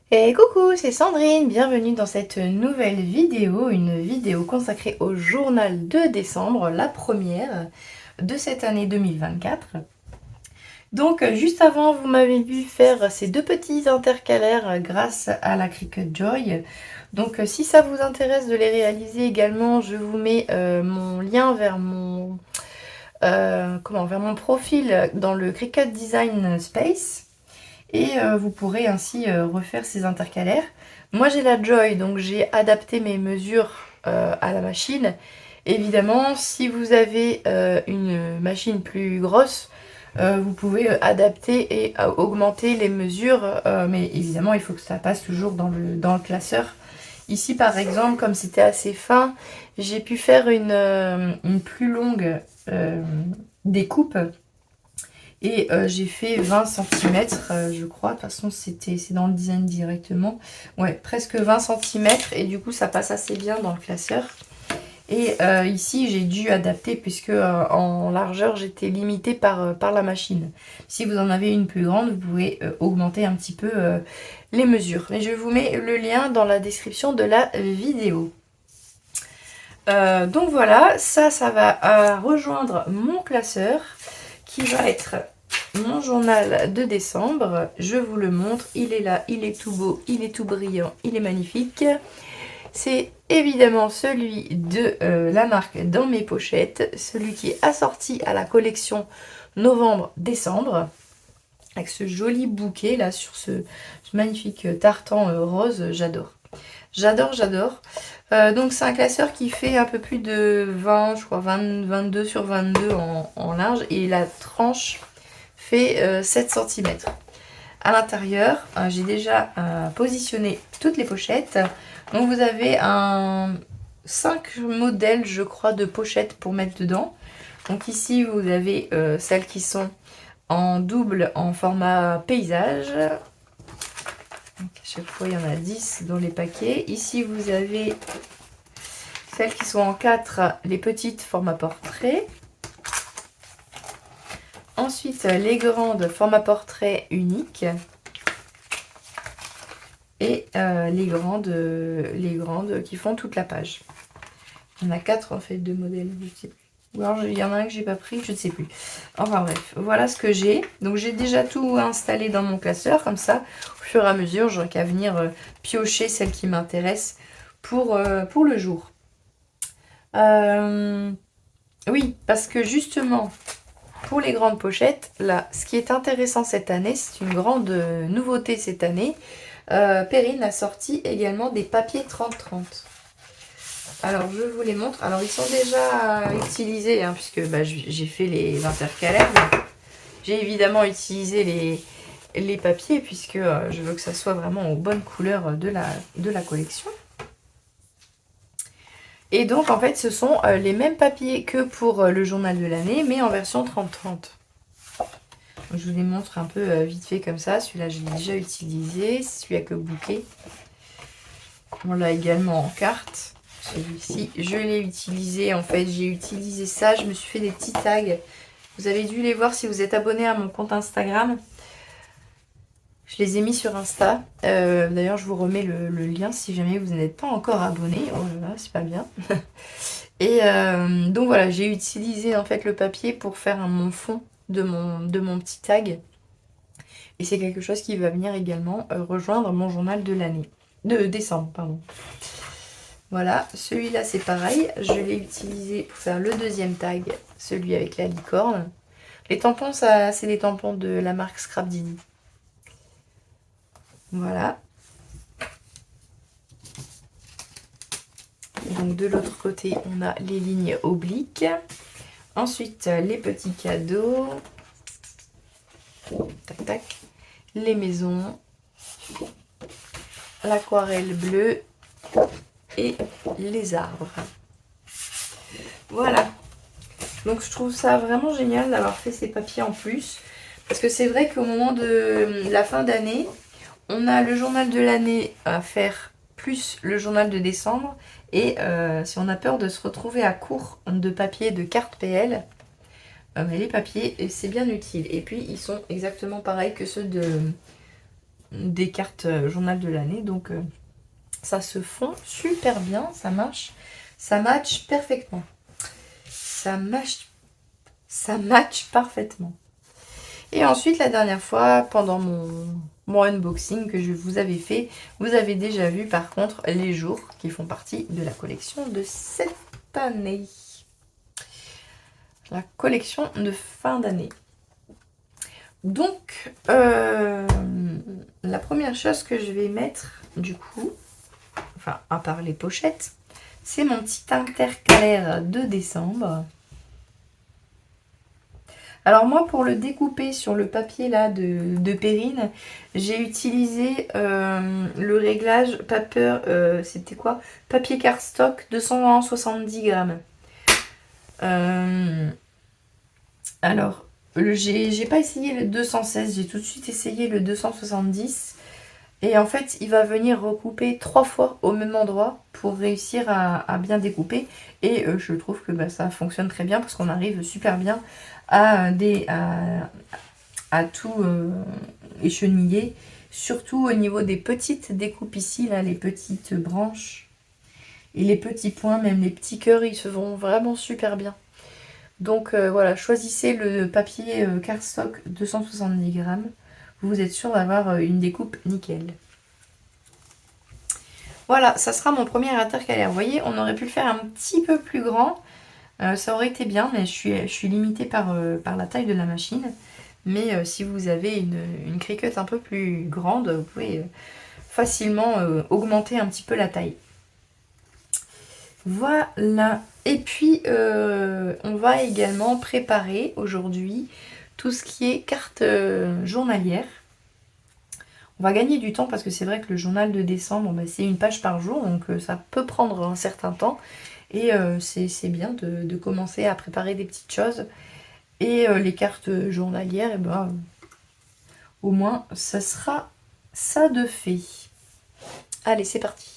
Et coucou, c'est Sandrine, bienvenue dans cette nouvelle vidéo, une vidéo consacrée au journal de décembre, la première de cette année 2024. Donc juste avant, vous m'avez vu faire ces deux petits intercalaires grâce à la Cricut Joy. Donc si ça vous intéresse de les réaliser également, je vous mets mon lien vers vers mon profil dans le Cricut Design Space. Et vous pourrez ainsi refaire ces intercalaires. Moi j'ai la Joy, donc j'ai adapté mes mesures à la machine. Évidemment, si vous avez une machine plus grosse, vous pouvez adapter et augmenter les mesures, mais évidemment il faut que ça passe toujours dans le classeur. Ici par exemple, comme c'était assez fin, j'ai pu faire une plus longue découpe et j'ai fait 20 cm, je crois. De toute façon, c'est dans le design directement. Ouais, presque 20 cm. Et du coup, ça passe assez bien dans le classeur. Et ici, j'ai dû adapter puisque en largeur, j'étais limitée par la machine. Si vous en avez une plus grande, vous pouvez augmenter un petit peu les mesures. Mais je vous mets le lien dans la description de la vidéo. Donc voilà, ça va rejoindre mon classeur qui va être mon journal de décembre. Je vous le montre, il est là, il est tout beau, il est tout brillant, il est magnifique. C'est évidemment celui de la marque Dans mes pochettes, celui qui est assorti à la collection novembre-décembre, avec ce joli bouquet là sur ce magnifique tartan rose, j'adore. J'adore. Donc c'est un classeur qui fait un peu plus de 20, je crois 22 sur 22 en large, et la tranche fait 7 cm. À l'intérieur, j'ai déjà positionné toutes les pochettes. Donc vous avez 5 modèles, je crois, de pochettes pour mettre dedans. Donc ici, vous avez celles qui sont en double en format paysage. Donc à chaque fois, il y en a 10 dans les paquets. Ici, vous avez celles qui sont en 4, les petites format portrait. Ensuite, les grandes format portrait unique. Et les grandes qui font toute la page. Il y en a 4 en fait de modèles, je sais plus. Ou alors il y en a un que j'ai pas pris, je ne sais plus. Enfin bref, voilà ce que j'ai. Donc j'ai déjà tout installé dans mon classeur, comme ça, au fur et à mesure, j'aurai qu'à venir piocher celles qui m'intéressent pour le jour. Oui, parce que justement, pour les grandes pochettes, là, ce qui est intéressant cette année, c'est une grande nouveauté cette année. Perrine a sorti également des papiers 30-30. Alors je vous les montre. Alors ils sont déjà utilisés hein, puisque j'ai fait les intercalaires. J'ai évidemment utilisé les papiers puisque je veux que ça soit vraiment aux bonnes couleurs de la collection. Et donc en fait ce sont les mêmes papiers que pour le journal de l'année mais en version 30-30. Je vous les montre un peu vite fait comme ça. Celui-là, je l'ai déjà utilisé. Celui avec le bouquet. On l'a également en carte. Celui-ci, je l'ai utilisé. En fait, j'ai utilisé ça. Je me suis fait des petits tags. Vous avez dû les voir si vous êtes abonné à mon compte Instagram. Je les ai mis sur Insta. D'ailleurs, je vous remets le lien si jamais vous n'êtes pas encore abonné. Oh là là, c'est pas bien. Et donc voilà, j'ai utilisé en fait le papier pour faire mon fond de mon petit tag. Et c'est quelque chose qui va venir également rejoindre mon journal de l'année. De décembre, pardon. Voilà, celui-là c'est pareil. Je l'ai utilisé pour faire le deuxième tag, celui avec la licorne. Les tampons, ça, c'est des tampons de la marque Scrap Dini. Voilà. Donc de l'autre côté, on a les lignes obliques. Ensuite, les petits cadeaux. Tac, tac. Les maisons. L'aquarelle bleue. Et les arbres. Voilà. Donc je trouve ça vraiment génial d'avoir fait ces papiers en plus. Parce que c'est vrai qu'au moment de la fin d'année, on a le journal de l'année à faire plus le journal de décembre. Et si on a peur de se retrouver à court de papier de carte PL, mais les papiers, c'est bien utile. Et puis ils sont exactement pareils que ceux des cartes journal de l'année. Donc ça se fond super bien, ça marche, ça match parfaitement. Ça match parfaitement. Et ensuite, la dernière fois, pendant mon unboxing que je vous avais fait, vous avez déjà vu par contre les jours qui font partie de la collection de cette année. La collection de fin d'année. Donc, la première chose que je vais mettre, du coup, enfin, à part les pochettes, c'est mon petit intercalaire de décembre. Alors moi, pour le découper sur le papier là de Perrine, j'ai utilisé le réglage paper, c'était quoi? Papier cardstock 270 grammes. Alors, j'ai pas essayé le 216, j'ai tout de suite essayé le 270. Et en fait, il va venir recouper 3 fois au même endroit pour réussir à bien découper. Et je trouve que bah, ça fonctionne très bien parce qu'on arrive super bien à tout écheniller. Surtout au niveau des petites découpes ici, là, les petites branches et les petits points, même les petits cœurs, ils se vont vraiment super bien. Donc voilà, choisissez le papier cardstock 270 grammes. Vous êtes sûr d'avoir une découpe nickel. Voilà, ça sera mon premier intercalaire. Vous voyez, on aurait pu le faire un petit peu plus grand. Ça aurait été bien, mais je suis limitée par la taille de la machine. Mais si vous avez une Cricut un peu plus grande, vous pouvez facilement augmenter un petit peu la taille. Voilà. Et puis, on va également préparer aujourd'hui tout ce qui est carte journalière. On va gagner du temps parce que c'est vrai que le journal de décembre, bah, c'est une page par jour, donc ça peut prendre un certain temps. Et c'est bien de commencer à préparer des petites choses. Et les cartes journalières, et ben, au moins, ça sera ça de fait. Allez, c'est parti.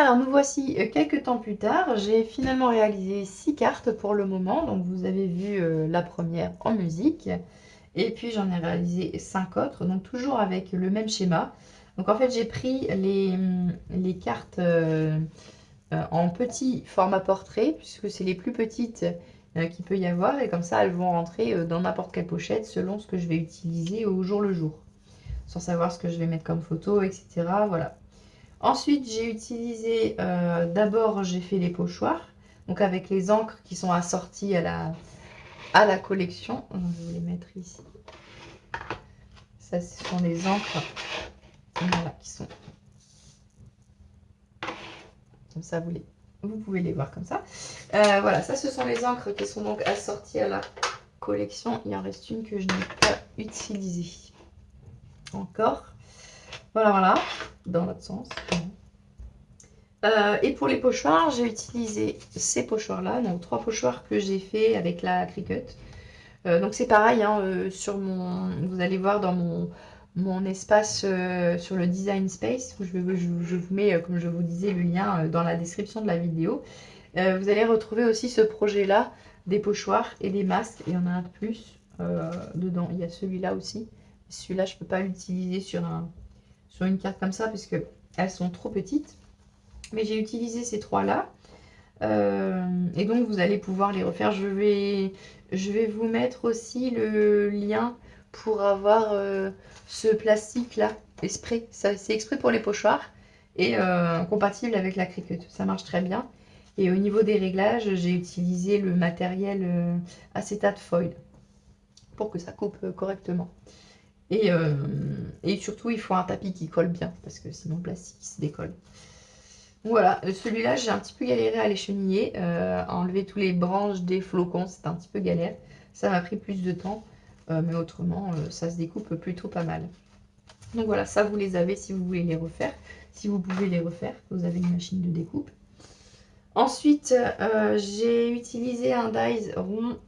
Alors nous voici quelques temps plus tard. J'ai finalement réalisé 6 cartes pour le moment. Donc vous avez vu la première en musique. Et puis j'en ai réalisé 5 autres. Donc toujours avec le même schéma. Donc en fait j'ai pris les cartes en petit format portrait. Puisque c'est les plus petites qu'il peut y avoir. Et comme ça elles vont rentrer dans n'importe quelle pochette selon ce que je vais utiliser au jour le jour. Sans savoir ce que je vais mettre comme photo, etc. Voilà. Ensuite, j'ai utilisé, d'abord j'ai fait les pochoirs, donc avec les encres qui sont assorties à la collection. Je vais les mettre ici. Ça, ce sont les encres voilà, qui sont comme ça, vous pouvez les voir comme ça. Voilà, ça ce sont les encres qui sont donc assorties à la collection. Il en reste une que je n'ai pas utilisée encore. Voilà, voilà, dans l'autre sens. Et pour les pochoirs, j'ai utilisé ces pochoirs-là, donc 3 pochoirs que j'ai fait avec la Cricut. Donc c'est pareil, hein, vous allez voir dans mon espace sur le Design Space, où je vous mets, comme je vous disais, le lien dans la description de la vidéo. Vous allez retrouver aussi ce projet-là, des pochoirs et des masques. Il y en a un de plus dedans. Il y a celui-là aussi. Celui-là, je ne peux pas l'utiliser sur une carte comme ça, puisque elles sont trop petites. Mais j'ai utilisé ces 3-là. Et donc, vous allez pouvoir les refaire. Je vais vous mettre aussi le lien pour avoir ce plastique-là, exprès. C'est exprès pour les pochoirs et compatible avec la Cricut. Ça marche très bien. Et au niveau des réglages, j'ai utilisé le matériel acétate foil pour que ça coupe correctement. Et surtout, il faut un tapis qui colle bien parce que sinon le plastique se décolle. Voilà, celui-là, j'ai un petit peu galéré à l'écheniller, à enlever tous les branches des flocons, c'était un petit peu galère. Ça m'a pris plus de temps, mais autrement, ça se découpe plutôt pas mal. Donc voilà, ça vous les avez si vous voulez les refaire, si vous pouvez les refaire, vous avez une machine de découpe. Ensuite, j'ai utilisé un dies rond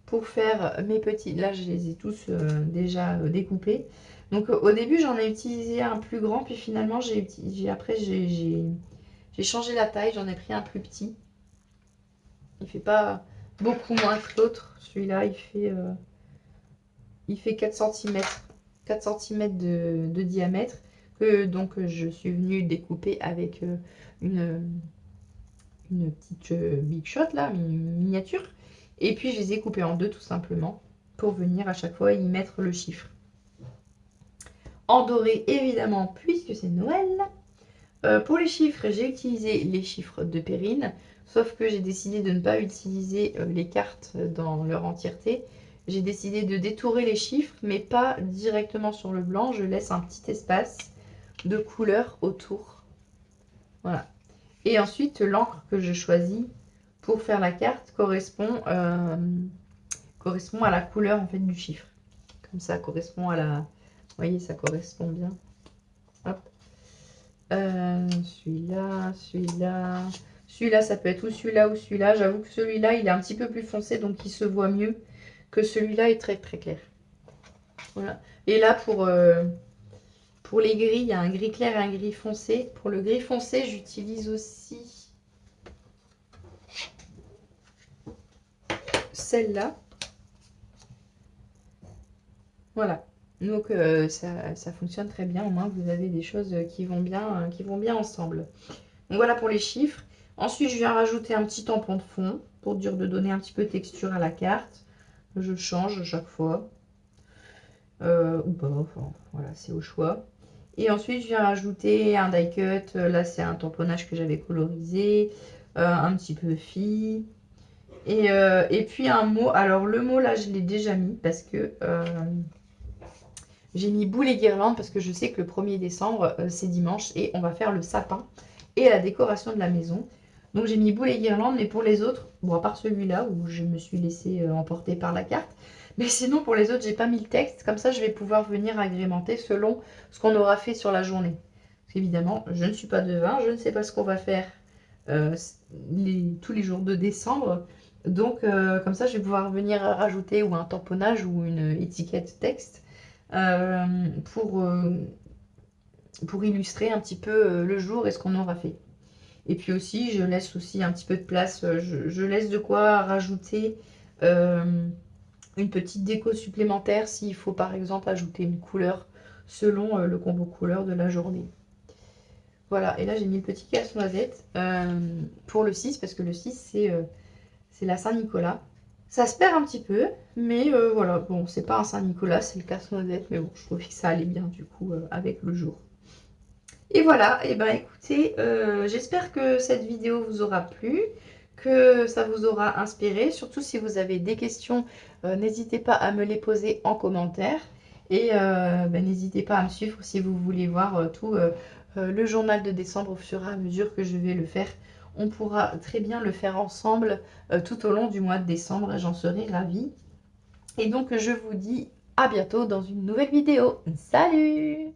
pour faire mes petits. Là, je les ai tous déjà découpés. Donc au début, j'en ai utilisé un plus grand, puis finalement, après, j'ai changé la taille, j'en ai pris un plus petit. Il fait pas beaucoup moins que l'autre. Celui-là, il fait 4 cm. 4 cm de diamètre. Donc, je suis venue découper avec une petite Big Shot, là, une miniature. Et puis, je les ai coupés en deux, tout simplement, pour venir à chaque fois y mettre le chiffre. En doré, évidemment, puisque c'est Noël. Pour les chiffres, j'ai utilisé les chiffres de Perrine, sauf que j'ai décidé de ne pas utiliser les cartes dans leur entièreté. J'ai décidé de détourer les chiffres, mais pas directement sur le blanc. Je laisse un petit espace de couleur autour. Voilà. Et ensuite, l'encre que je choisis pour faire la carte correspond à la couleur en fait du chiffre. Comme ça correspond à la... Vous voyez, ça correspond bien. Hop. Celui-là, celui-là. Celui-là, ça peut être ou celui-là ou celui-là. J'avoue que celui-là, il est un petit peu plus foncé, donc il se voit mieux que celui-là est très très clair. Voilà. Et là, pour les gris, il y a un gris clair et un gris foncé. Pour le gris foncé, j'utilise aussi celle-là. Voilà. Donc ça fonctionne très bien. Au moins, vous avez des choses qui vont bien ensemble. Donc voilà pour les chiffres. Ensuite, je viens rajouter un petit tampon de fond pour dire de donner un petit peu de texture à la carte. Je change chaque fois. Ou pas, enfin, voilà, c'est au choix. Et ensuite, je viens rajouter un die cut. Là, c'est un tamponnage que j'avais colorisé. Un petit peu fille. Et puis un mot. Alors, le mot, là, je l'ai déjà mis parce que j'ai mis boules et guirlandes parce que je sais que le 1er décembre, c'est dimanche et on va faire le sapin et la décoration de la maison. Donc j'ai mis boules et guirlandes, mais pour les autres, bon à part celui-là où je me suis laissée emporter par la carte, mais sinon pour les autres, j'ai pas mis le texte. Comme ça, je vais pouvoir venir agrémenter selon ce qu'on aura fait sur la journée. Parce qu'évidemment, je ne suis pas devin, je ne sais pas ce qu'on va faire tous les jours de décembre. Donc comme ça, je vais pouvoir venir rajouter ou un tamponnage ou une étiquette texte pour pour illustrer un petit peu le jour et ce qu'on aura fait. Et puis aussi, je laisse aussi un petit peu de place, je laisse de quoi rajouter une petite déco supplémentaire s'il faut par exemple ajouter une couleur selon le combo couleur de la journée. Voilà, et là j'ai mis le petit casse-noisette pour le 6 parce que le 6 c'est la Saint-Nicolas. Ça se perd un petit peu, mais voilà, bon, c'est pas un Saint-Nicolas, c'est le casse-noisette, mais bon, je trouvais que ça allait bien du coup avec le jour. Et voilà, et ben écoutez, j'espère que cette vidéo vous aura plu, que ça vous aura inspiré. Surtout si vous avez des questions, n'hésitez pas à me les poser en commentaire. Et n'hésitez pas à me suivre si vous voulez voir tout le journal de décembre au fur et à mesure que je vais le faire. On pourra très bien le faire ensemble tout au long du mois de décembre et j'en serai ravie. Et donc je vous dis à bientôt dans une nouvelle vidéo. Salut!